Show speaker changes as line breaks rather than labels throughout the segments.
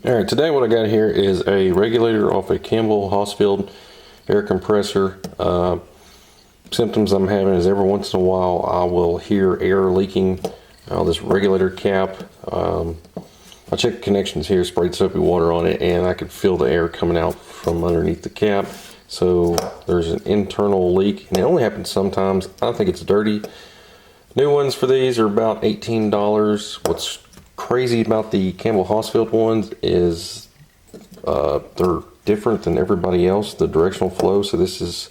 Alright, today what I got here is a regulator off a Campbell Hausfeld air compressor. Symptoms I'm having is every once in a while I will hear air leaking out of this regulator cap. I checked the connections here, sprayed soapy water on it, and I could feel the air coming out from underneath the cap. So there's an internal leak, and it only happens sometimes. I think it's dirty. New ones for these are about $18. What's crazy about the Campbell Hausfeld ones is they're different than everybody else, the directional flow. So this is,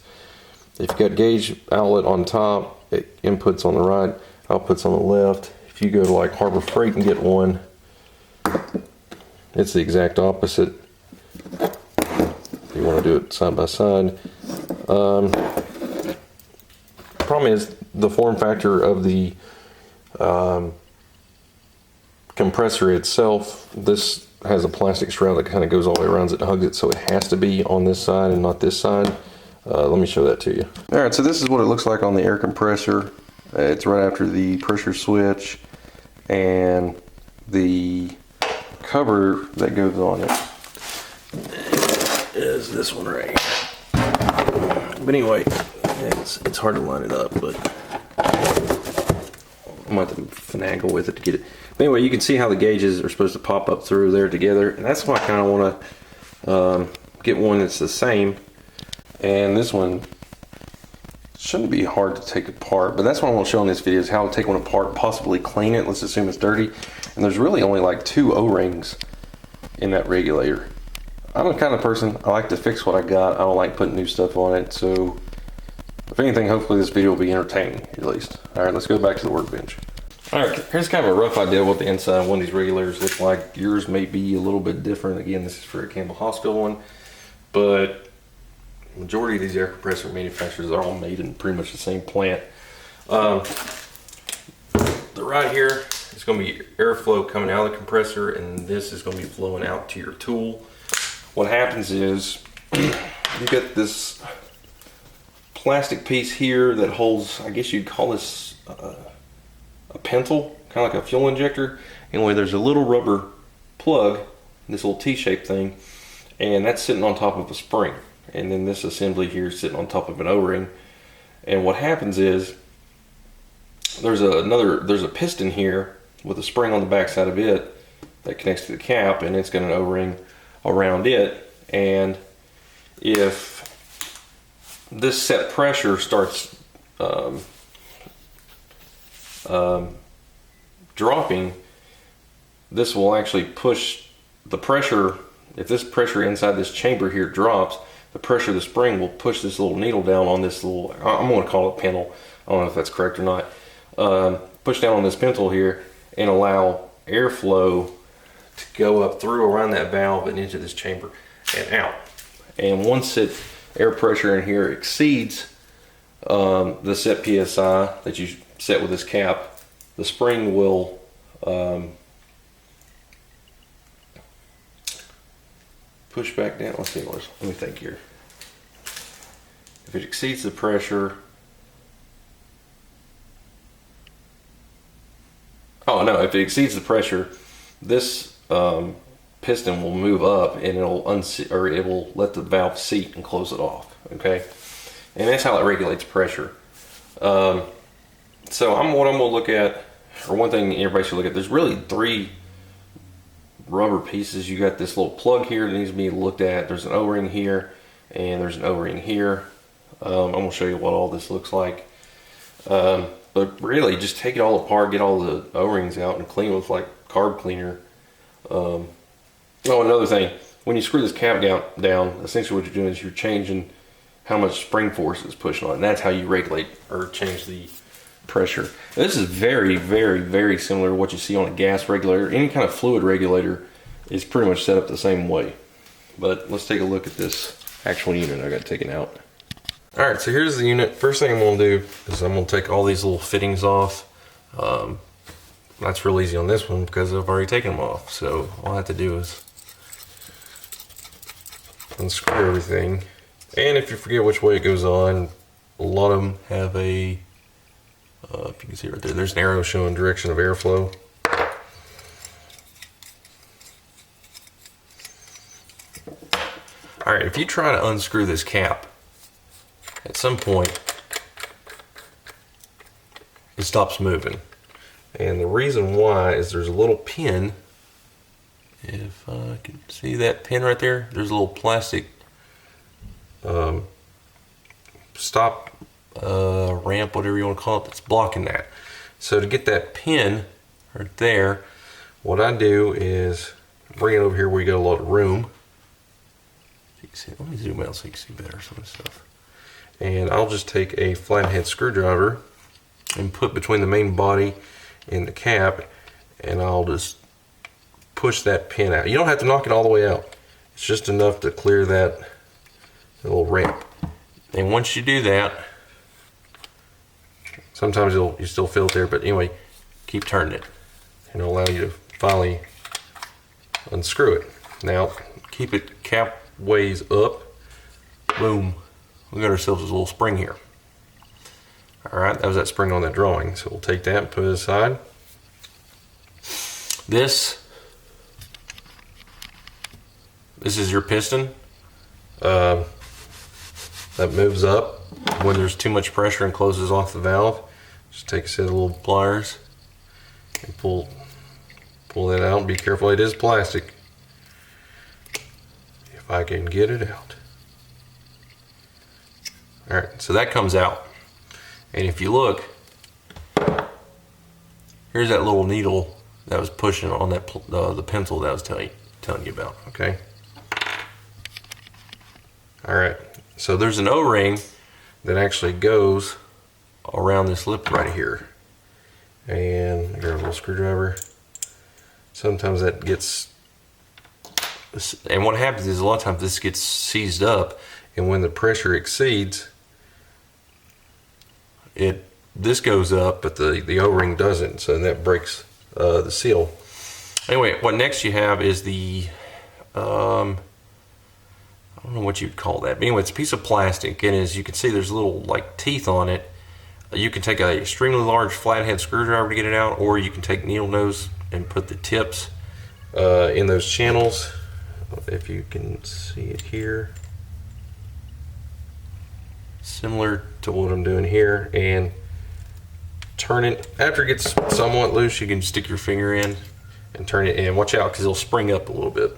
if you've got gauge outlet on top, inputs on the right, outputs on the left. If you go to like Harbor Freight and get one, it's the exact opposite. If you want to do it side by side. Problem is the form factor of the compressor itself. This has a plastic shroud that kind of goes all the way around it and hugs it, so it has to be on this side and not this side. Let me show that to you. Alright, so this is what it looks like on the air compressor. It's right after the pressure switch, and the cover that goes on it is this one right here. But anyway, it's hard to line it up, but I might have to finagle with it to get it. But anyway, you can see how the gauges are supposed to pop up through there together, and that's why I kind of want to get one that's the same. And this one shouldn't be hard to take apart, but that's what I want to show in this video, is how to take one apart, possibly clean it. Let's assume it's dirty, and there's really only like 2 O-rings in that regulator. I'm the kind of person, I like to fix what I got. I don't like putting new stuff on it, so if anything, hopefully this video will be entertaining, at least. Alright, let's go back to the workbench. Alright, here's kind of a rough idea of what the inside of one of these regulators look like. Yours may be a little bit different. Again, this is for a Campbell Hausfeld one, but the majority of these air compressor manufacturers are all made in pretty much the same plant. The right here is going to be airflow coming out of the compressor, and this is going to be flowing out to your tool. What happens is you get this plastic piece here that holds, I guess you'd call this a pintle, kind of like a fuel injector. Anyway, there's a little rubber plug, this little T-shaped thing, and that's sitting on top of a spring. And then this assembly here is sitting on top of an O-ring. And what happens is there's a piston here with a spring on the back side of it that connects to the cap, and it's got an O-ring around it. And if this set pressure starts dropping, this will actually push the pressure. If this pressure inside this chamber here drops, the pressure of the spring will push this little needle down on this little, I'm going to call it pintle, I don't know if that's correct or not, push down on this pintle here and allow airflow to go up through around that valve and into this chamber and out. And once air pressure in here exceeds the set PSI that you set with this cap, the spring will push back down. Let's see, let me think here. If it exceeds the pressure, oh no, if it exceeds the pressure, this piston will move up and it will let the valve seat and close it off. Okay, and that's how it regulates pressure. So what I'm going to look at, or one thing everybody should look at, there's really 3 rubber pieces. You got this little plug here that needs to be looked at. There's an O-ring here, and there's an O-ring here. I'm going to show you what all this looks like. But really, just take it all apart, get all the O-rings out, and clean with like carb cleaner. Oh, another thing, when you screw this cap down, essentially what you're doing is you're changing how much spring force is pushing on it, and that's how you regulate or change the pressure. Now, this is very, very, very similar to what you see on a gas regulator. Any kind of fluid regulator is pretty much set up the same way. But let's take a look at this actual unit I got taken out. Alright, so here's the unit. First thing I'm going to do is I'm going to take all these little fittings off. That's real easy on this one because I've already taken them off. So all I have to do is unscrew everything. And if you forget which way it goes on, a lot of them have a, if you can see right there, there's an arrow showing direction of airflow. All right, if you try to unscrew this cap, at some point, it stops moving. And the reason why is there's a little pin. If I can see that pin right there, there's a little plastic stop ramp, whatever you want to call it, that's blocking that. So to get that pin right there, what I do is bring it over here where you got a lot of room. You can see, let me zoom out so you can see better some of this stuff. And I'll just take a flathead screwdriver and put between the main body and the cap, and I'll just push that pin out. You don't have to knock it all the way out. It's just enough to clear that little ramp. And once you do that, sometimes you still feel it there, but anyway, keep turning it, and it'll allow you to finally unscrew it. Now, keep it cap ways up. Boom. We got ourselves a little spring here. Alright, that was that spring on that drawing. So we'll take that and put it aside. This is your piston. That moves up when there's too much pressure and closes off the valve. Just take a set of little pliers and pull that out. Be careful, it is plastic. If I can get it out. Alright, so that comes out. And if you look, here's that little needle that was pushing on that the pencil that I was telling you about, okay? Alright, so there's an O-ring that actually goes around this lip right here. And I got a little screwdriver. Sometimes that gets, and what happens is a lot of times this gets seized up, and when the pressure exceeds, this goes up, but the O-ring doesn't, so that breaks the seal. Anyway, what next you have is the I don't know what you'd call that, but anyway, it's a piece of plastic, and as you can see, there's little like teeth on it. You can take an extremely large flathead screwdriver to get it out, or you can take needle nose and put the tips in those channels. If you can see it here, similar to what I'm doing here, and turn it. After it gets somewhat loose, you can stick your finger in and turn it in. Watch out, because it'll spring up a little bit.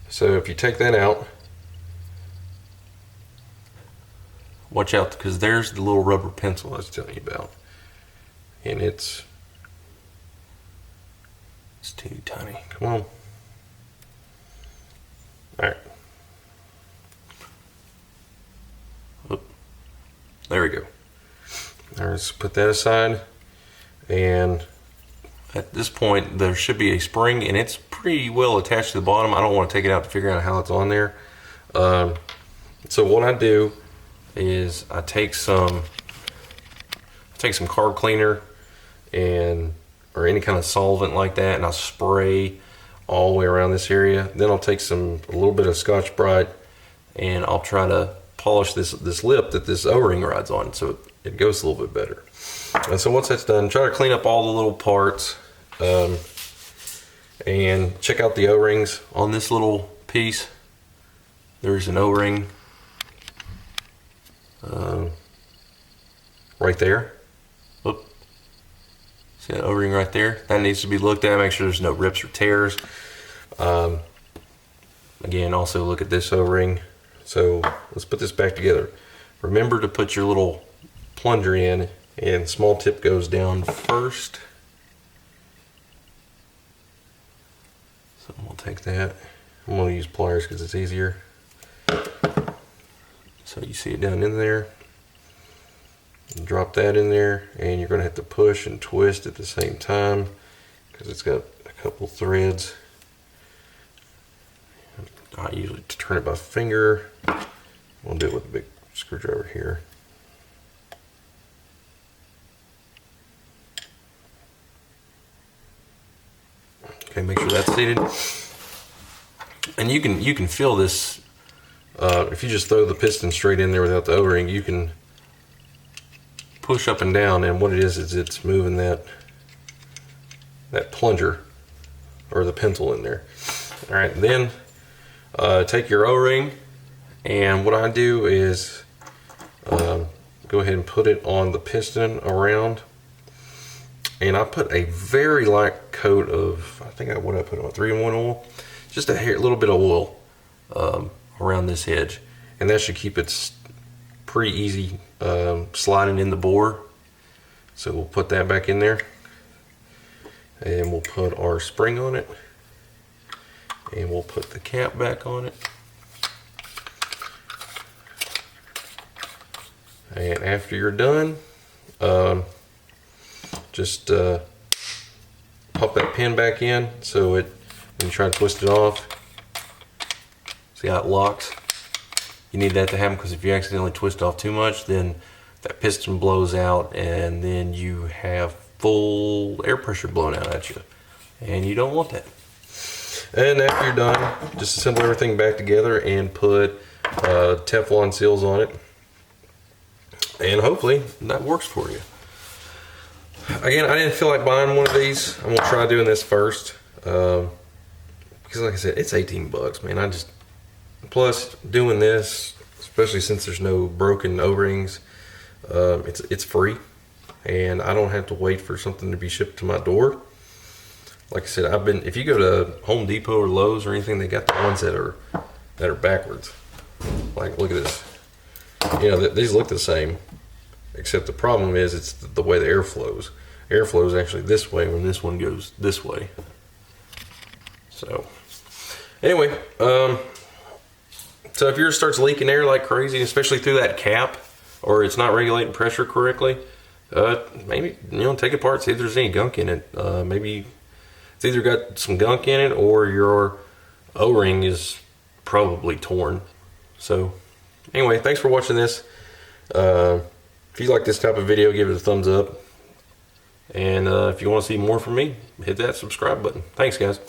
So if you take that out, watch out, because there's the little rubber pencil I was telling you about, and it's too tiny. Come on. All right. There we go. All right, let's put that aside. And at this point, there should be a spring, and it's pretty well attached to the bottom. I don't want to take it out to figure out how it's on there. So what I do is I take some carb cleaner or any kind of solvent like that, and I'll spray all the way around this area. Then I'll take a little bit of Scotch-Brite, and I'll try to polish this lip that this O-ring rides on, so it goes a little bit better. And so once that's done, try to clean up all the little parts, and check out the O-rings on this little piece. There's an O-ring right there. Oop. See that O-ring right there? That needs to be looked at. Make sure there's no rips or tears. Again, also look at this O-ring. So let's put this back together. Remember to put your little plunger in, and small tip goes down first. So we'll take that. I'm going to use pliers because it's easier. So you see it down in there. And drop that in there, and you're going to have to push and twist at the same time because it's got a couple threads. I usually turn it by finger. We'll do it with a big screwdriver here. Okay, make sure that's seated. And you can feel this. If you just throw the piston straight in there without the O-ring, you can push up and down, and what it is it's moving that plunger or the pencil in there. All right, then take your O-ring, and what I do is go ahead and put it on the piston around, and I put a very light coat of, I think what I put on 3-in-1 oil, just a little bit of oil around this edge, and that should keep it pretty easy sliding in the bore. So we'll put that back in there, and we'll put our spring on it, and we'll put the cap back on it. And after you're done, just pop that pin back in, so when you try to twist it off, see how it locks? You need that to happen, because if you accidentally twist off too much, then that piston blows out, and then you have full air pressure blown out at you, and you don't want that. And after you're done, just assemble everything back together and put Teflon seals on it, and hopefully that works for you. Again, I didn't feel like buying one of these. I'm gonna try doing this first, because like I said, it's 18 bucks, man. Plus doing this, especially since there's no broken O-rings, it's free, and I don't have to wait for something to be shipped to my door. Like I said, if you go to Home Depot or Lowe's or anything, they got the ones that are backwards. Like, look at this. You know, these look the same, except the problem is it's the way the air flows. Air flows actually this way when this one goes this way. So anyway, so if yours starts leaking air like crazy, especially through that cap, or it's not regulating pressure correctly, maybe, take it apart, see if there's any gunk in it. Maybe it's either got some gunk in it, or your O-ring is probably torn. So anyway, thanks for watching this. If you like this type of video, give it a thumbs up. And if you want to see more from me, hit that subscribe button. Thanks, guys.